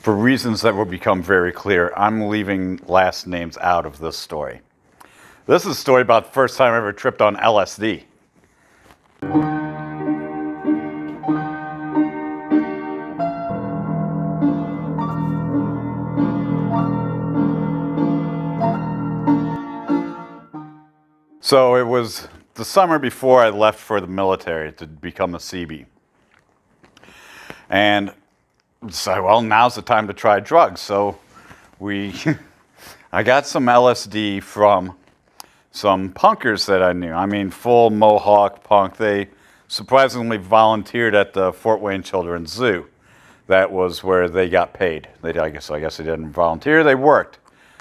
For reasons that will become very clear, I'm leaving last names out of this story. This is a story about the first time I ever tripped on LSD. So it was the summer before I left for the military to become a CB. And so, well, now's the time to try drugs. So I got some LSD from some punkers that I knew. I mean, full Mohawk punk. They surprisingly volunteered at the Fort Wayne Children's Zoo. That was where they got paid. I guess they didn't volunteer, they worked.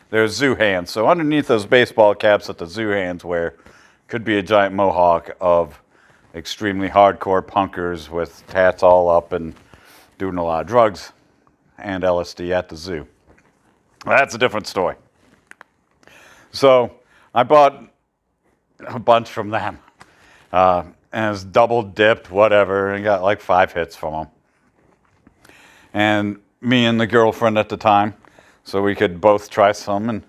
They're zoo hands. So underneath those baseball caps that the zoo hands wear could be a giant mohawk of extremely hardcore punkers with tats all up and doing a lot of drugs and LSD at the zoo. That's a different story. So I bought a bunch from them. And it's double dipped, whatever, and got like 5 hits from them. And me and the girlfriend at the time, so we could both try some. And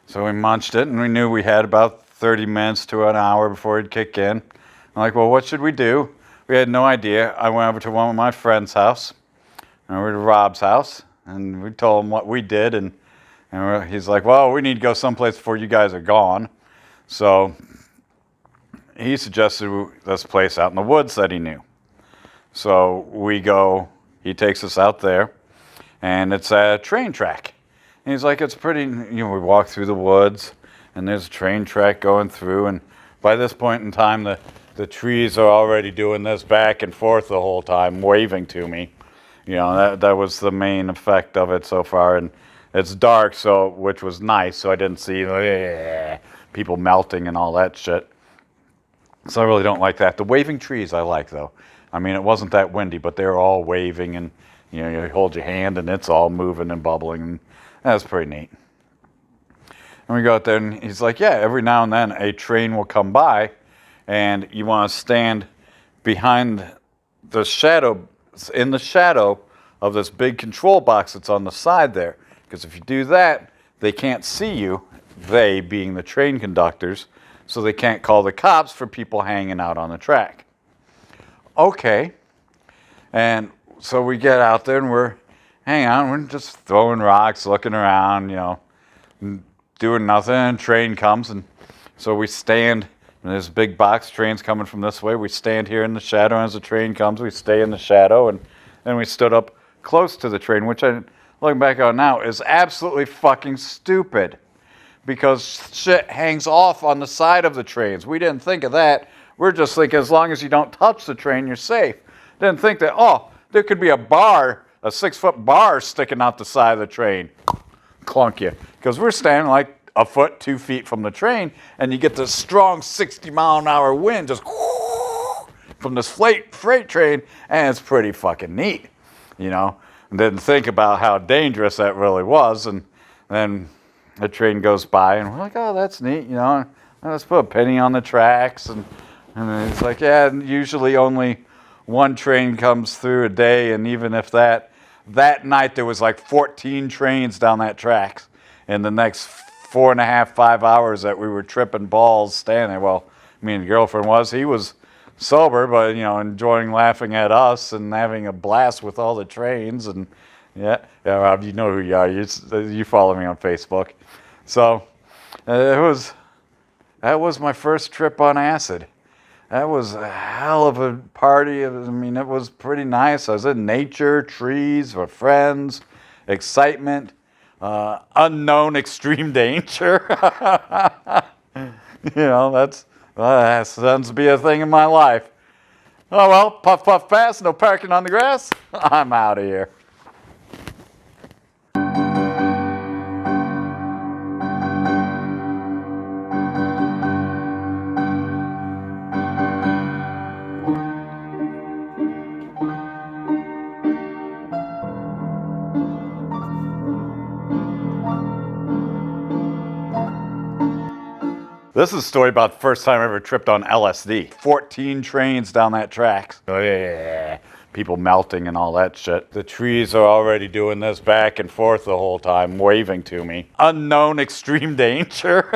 so we munched it, and we knew we had about 30 minutes to an hour before it'd kick in. I'm like, well, what should we do? We had no idea. I went over to one of my friend's house, and we were to Rob's house, and we told him what we did, and he's like, well, we need to go someplace before you guys are gone. So he suggested this place out in the woods that he knew. So we go, he takes us out there, and it's a train track. And he's like, it's pretty, we walk through the woods, and there's a train track going through, and by this point in time, the trees are already doing this back and forth the whole time, waving to me. That was the main effect of it so far, and it's dark, which was nice, so I didn't see people melting and all that shit. So I really don't like that. The waving trees I like, though. I mean, it wasn't that windy, but they were all waving, and you hold your hand, and it's all moving and bubbling. And that was pretty neat. And we go out there, and he's like, yeah, every now and then a train will come by, and you want to stand behind the shadow, in the shadow of this big control box that's on the side there. Because if you do that, they can't see you, they being the train conductors, so they can't call the cops for people hanging out on the track. Okay. And so we get out there, and we're hanging out, we're just throwing rocks, looking around, doing nothing, and train comes, and so we stand, and there's a big box, train's coming from this way, we stand here in the shadow, and as the train comes, we stay in the shadow, and then we stood up close to the train, which looking back on now, is absolutely fucking stupid, because shit hangs off on the side of the trains. We didn't think of that. We're just thinking as long as you don't touch the train, you're safe. Didn't think that, there could be a 6-foot bar sticking out the side of the train. Clunk you. Because we're standing like a foot, 2 feet from the train, and you get this strong 60-mile-an-hour wind just from this freight train, and it's pretty fucking neat, And didn't think about how dangerous that really was, and then the train goes by, and we're like, oh, that's neat, Let's put a penny on the tracks, and it's like, yeah, usually only one train comes through a day, and even if that night there was like 14 trains down that tracks in the next 4.5, 5 hours that we were tripping balls standing there. Well, me and the girlfriend he was sober, but enjoying laughing at us and having a blast with all the trains. And yeah, Rob, you know who you are. You follow me on Facebook. So that was my first trip on acid. That was a hell of a party. It was pretty nice. I was in nature, trees, with friends, excitement, unknown extreme danger. That sounds to be a thing in my life. Oh well, puff, puff, pass, no parking on the grass. I'm out of here. This is a story about the first time I ever tripped on LSD. 14 trains down that track. Oh, yeah. people melting and all that shit. The trees are already doing this back and forth the whole time, waving to me. Unknown extreme danger.